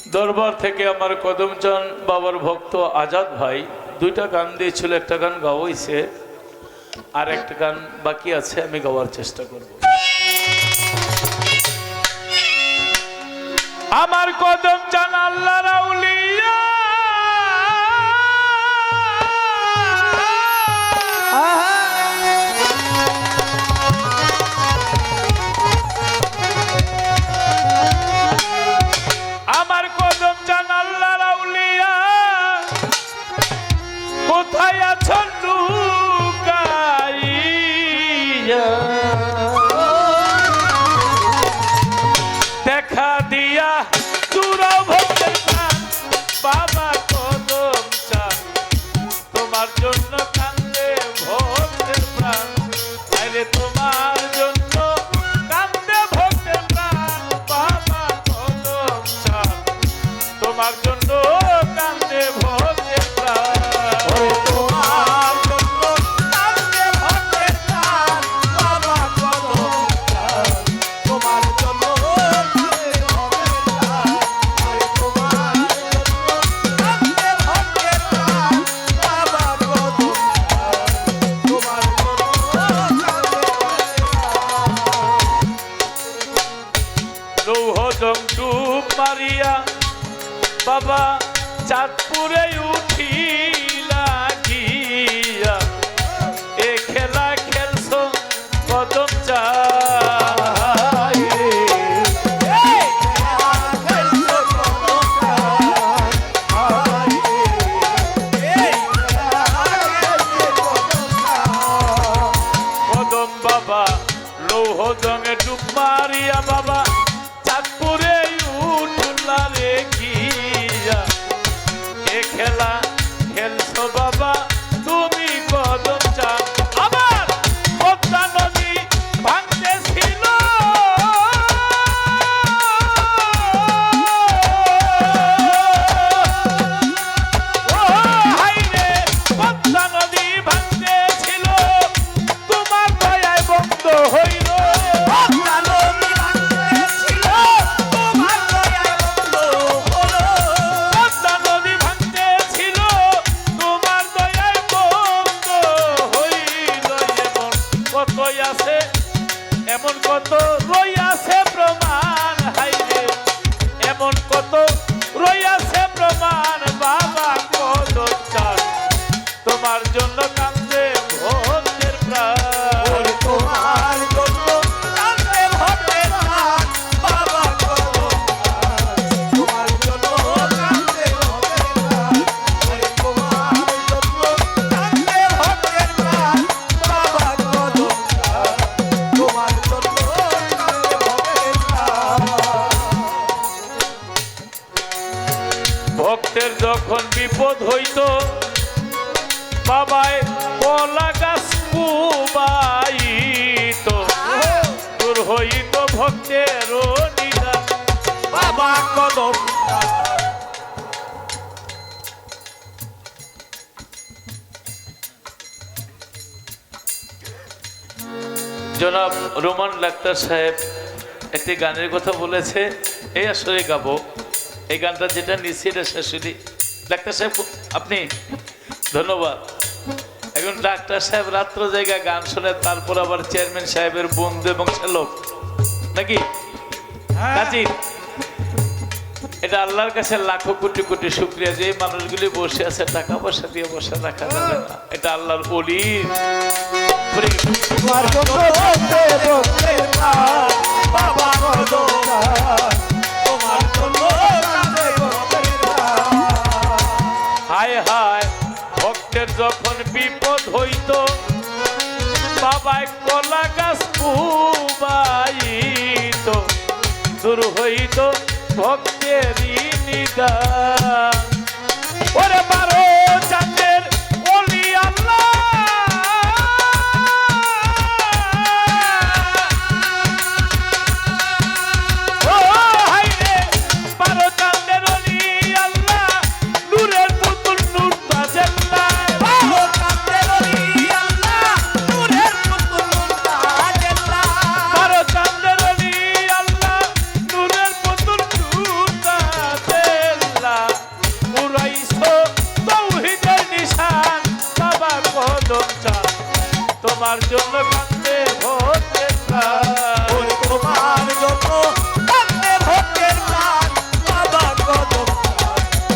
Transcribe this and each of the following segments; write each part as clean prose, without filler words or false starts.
দরবার থেকে আমার কদমচান বাবার ভক্ত আজাদ ভাই দুইটা গান দিয়েছিল, একটা গান গাওয়া হয়েছে, আর একটা গান বাকি আছে, আমি গাওয়ার চেষ্টা করব। আমার কদমচান আল্লাহর আউলিয়া, আমার কদমচান আল্লাহর আউলিয়া, কোথায় আছো লুকাইয়া, দেখা দিয়া চূড়া ভক্তের প্রাণ, বাবা কদমচান তোমার জন্য কান্দে ভক্তের প্রাণ, আরে তোমার জন্য কান্দে ভক্তের প্রাণ, বাবা কদমচান তোমার জন্য কান্দে ভক্তের প্রাণ, তোমার জন্য কান্দে ভক্তের প্রাণ, বাবা কদমচান তোমার জন্য কান্দে ভক্তের প্রাণ, তোমার জন্য কান্দে ভক্তের প্রাণ, বাবা কদমচান তোমার জন্য কান্দে লৌহ জমটুপ মারিয়া বাবা চাঁদপুরে উঠিলা গিয়া, এ খেলা খেলছো কদমচান, কদম বাবা লৌহ জঙে ডুব মারিয়া বাবা চাঁদপুরে উঠলা রে গিয়া, এ খেলা খেলছো বাবা তুমি কদমচান, আবার পদ্মা নদী ভাঙতেছিল, ও হাইরে পদ্মা নদী ভাঙতেছিল, তোমার দয়ায় বন্ধ হইল, পদ্মা নদী ভাঙতেছিল, তোমার দয়ায় বন্ধ হলো, পদ্মা নদী ভাঙতেছিল, তোমার দয়ায় বন্ধ হইল, এমন কত রইয়াছে প্রমাণ, হাইরে এমন কত রইয়াছে প্রমাণ, বাবা কদমচান তোমার জন্য কান্দে ভক্তের প্রাণ, তোমার জন্য কান্দে ভক্তের প্রাণ, বাবা কদমচান তোমার জন্য কান্দে ভক্তের প্রাণ, তোমার জন্য কান্দে ভক্তের প্রাণ, বাবা কদমচান তোমার জন্য কান্দে ভক্তের প্রাণ। ভক্তের যখন বিপদ হইতো বাবায় কলা গাছ কুবাইত, দূর হইত ভক্তের নিদান, বাবা কদমচান জনাব রোমান ডাক্তার সাহেব একটি গানের কথা বলেছে, এই আসলে গাবো, এই গানটা যেটা নিচ্ছি এটা শাশুড়ি ডাক্তার সাহেব, আপনি ধন্যবাদ। এখন ডাক্তার সাহেব রাত্র জায়গায় গান শোনে, তারপর আবার চেয়ারম্যান সাহেবের বন্ধু এবং শ্যালক নাকি কাজী, এটা আল্লাহর কাছে লাখো কোটি কোটি শুকরিয়া যে এই মানুষগুলি বসে আছে, টাকা পয়সা দিয়ে বসে রাখা যাবে না, এটা আল্লাহর ওলির বাবা হায় হায় ভক্তের যখন বিপদ হইত বাবায় কলা গাছ কুবাইত, দূর হইত ভক্তেরই নিদান, ওরে বারো চাঁদের ওলি আল্লাহ, ও হাইরে বারো চাঁদের ওলি আল্লাহ, নূরের পুতুল নূর তাজেল্লা, বারো চাঁদের ওলি আল্লাহ, নূরের পুতুল নূর তাজেল্লা, বারো চাঁদের ওলি আল্লাহ, নূরের পুতুল নূর তাজেল্লা। তোমার জন্য কান্দে ভক্তের প্রাণ ওরে তোমার জন্য কান্দে ভক্তের প্রাণ বাবা কদম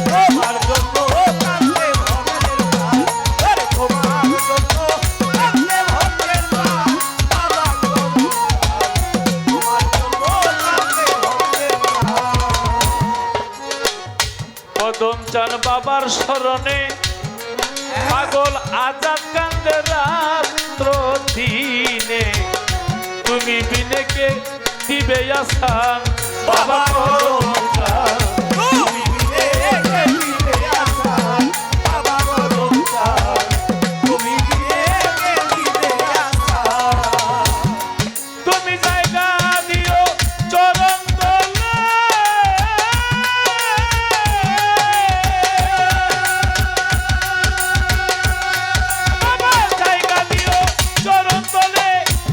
তোমার জন্য কান্দে ভক্তের প্রাণ ওরে তোমার জন্য কান্দে ভক্তের প্রাণ বাবা কদম তোমার জন্য কান্দে ভক্তের প্রাণ কদম চান বাবার শরণে পাগল আজাদ কান্দে রাত্র দিনে তুমি বিনে কে দিবে আসান বাবা কদম চান তুমি বিনে কে দিবে আসান বাবা কদম চান তুমি বিনে কে দিবে আসান তুমি জায়গা দিও চরণ তলে বাবা জায়গা দিও চরণ তলে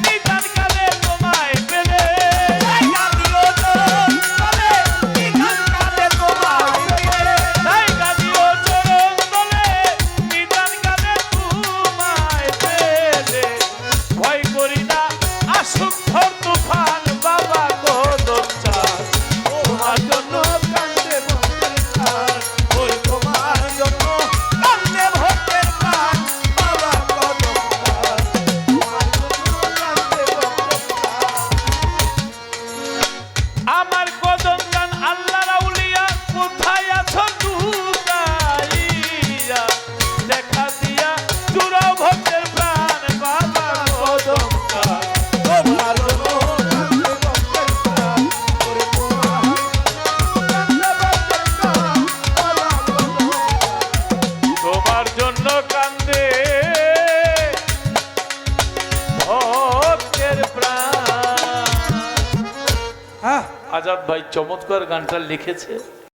নিদান কালে তোমায় পেলে জায়গা দিও চরণ তলে নিদান কালে তোমায় পেলে জায়গা দিও চরণ তলে নিদান কালে তোমায় পেলে ভয় করি না আসুক ঝড় তুফান বাবা কদম চান তোমার জন্য কান্দে ভক্তের প্রাণ ওই তোমার জন্য কান্দে ভক্তের প্রাণ বাবা কদম চান তোমার জন্য কান্দে ভক্তের প্রাণ আমার কদম চান আল্লাহর আউলিয়া কোথায় আছো লুকাইয়া দেখা দিয়া জুড়াও ভক্তের প্রাণ বাবা কদম চান তোমার জন্য কান্দে ভক্তের প্রাণ ওরে তোমার কান্দে ভক্তের প্রাণ বাবা কদম তোমার জন্য কান্দে ভক্তের প্রাণ হ্যাঁ আজাদ ভাই চমৎকার গানটা লিখেছে